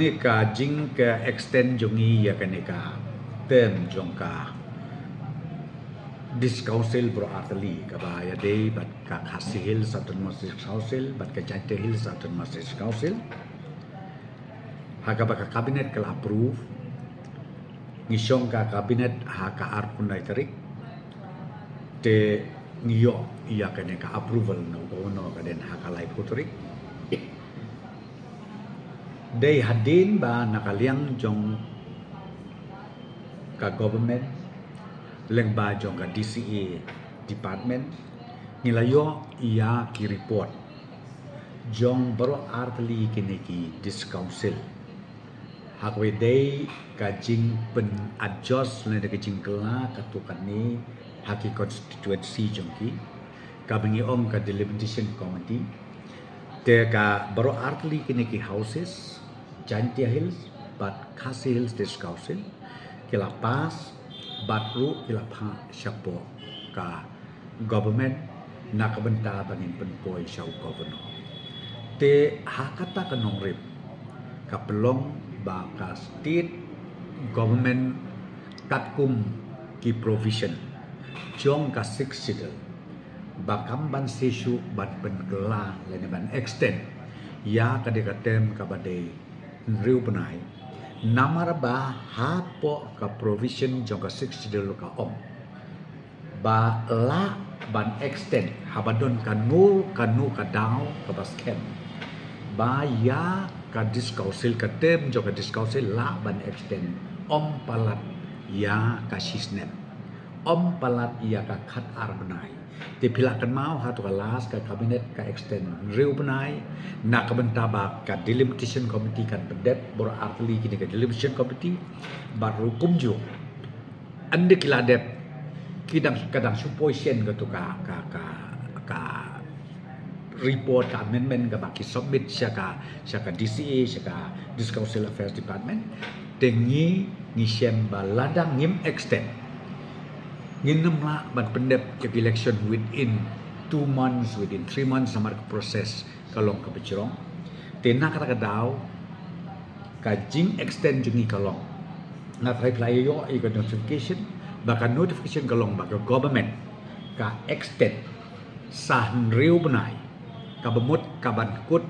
Ni ka jing ke extend jongi ya kene ka term jongka this council bro artli ka ba ya dei bat ka hasil satu masjid council bat ka jate hill satu masjid council haka ba ka kabinet kala approve ngisong ka kabinet haka ar punai tarik te ngiyo ya kene ka approval no ka den haka lai putrik Day hadin ba nakaliang jong ka government leng ba jong ka DCA department nilayo iya ki report jong baro artli kiniki this council hakwe day ka jing pen adjust le de jing kala katukan ni haki constituency jong ki ka bengi om ka delimitation committee te ka baro artli kiniki houses Jantia Hills, but Khasi Hills this council, kila pas, batru kila pa siapo ka government nakabenta bangin penpoy siya governor. Te hakata ka nongrip ka pelong ba ka state government tatkum ki provision jong ka 6 sidel bakamban sesu bat penkela lene ban extend ya kadekatem ka badai riu benai namar ba hapo ka provision jong ka 6 sidel ka om ba la ban extend habadon kanu ka daw ka basket ba ya ka discouncil ka tem jong ka discouncil la ban extend om palat ya ka sisnet om palat ya ka khat ar benai te pilakan mau hatu ka las ka kabinet ka extend riu benai na ka bentaba ka delimitation committee kan pendep bor artli kini ka delimitation committee baru kumju ande kila dep kidang kadang supposition ka tu ka report ka amendment ka baki submit siya ka DCA siya ka Discouncil Affairs Department tengi ngisem baladang ngim extend nginam lah ban pendep ke election within 2 months within 3 months samar ke proses kalong ke becerong tena kata daw ka jing extend jungi kalong na reply yo i notification baka notification kalong baka government ka extend sah riu benai ka bemut ka bankut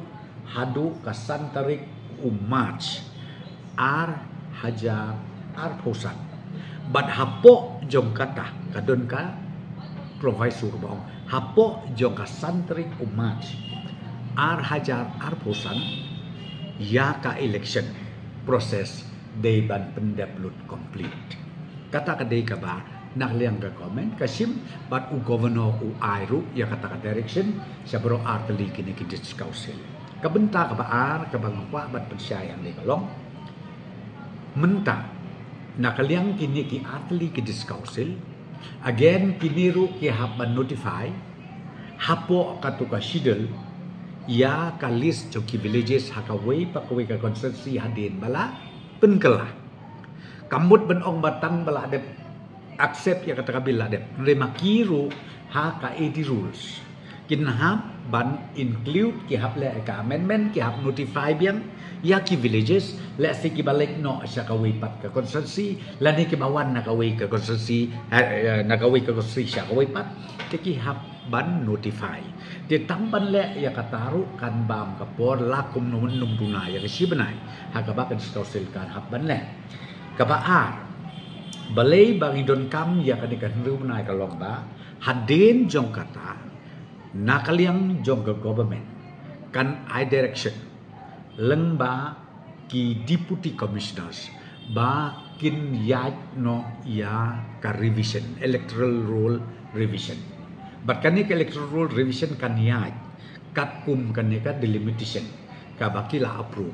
hadu ka santarik march ar hajar ar pusat bat hapo jong kata kadon ka proviso ka baong hapo jong ka santri umat ar hajar ar pusan ya ka election proses day ban pendaplut complete kata ka day ka ba nakliang ka comment kasim bat u governor u airu ya kata ka direction sa bro artli kini ki discouncil kabenta ka ba ar ka bangwa bat pensayang ni kalong menta nakaliang kini ki atli ki discouncil again kiniru ki haban notify hapo katuka sidel ya ka list joki villages hakaway pakaway ka constituency hadin bala penkela kambut benong batang bala adep accept ya kata kabila adep rema kiru ha ka 80 rules kinhab ban include ki hab le ka amendment ki hab notify biang ya ki villages let's say ki balik no siya kaway pat ka constituency lani ki bawan na kaway ka constituency na kaway ka constituency siya kaway pat ki hab ban notify di tamban le ya kataru kan bam ka por lakum num tunay ya si benai ha ka ba kan council kan hab ban le ka ba ar balay bangidon kam ya kan benai ka lomba hadin jong kata nakaliang jong ka government kan I direction leng ba ki deputy commissioners ba kin ya no ya ka revision electoral roll revision but kan ni electoral roll revision kan ya kat kum kan ni ka delimitation ka bakila approve